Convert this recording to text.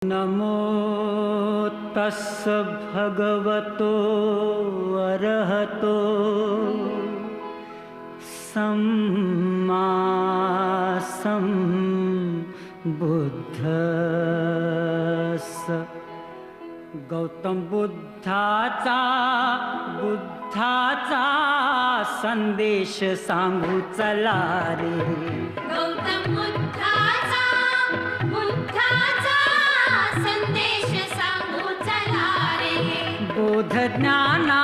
नमो तस्स भगवतो अरहतो सम्मा सम्बुद्धस्स। गौतम बुद्धाचा संदेश सांगू चला रे। गौतम बुद्धाचा संदेश सांगू चला रे। बोध ज्ञाना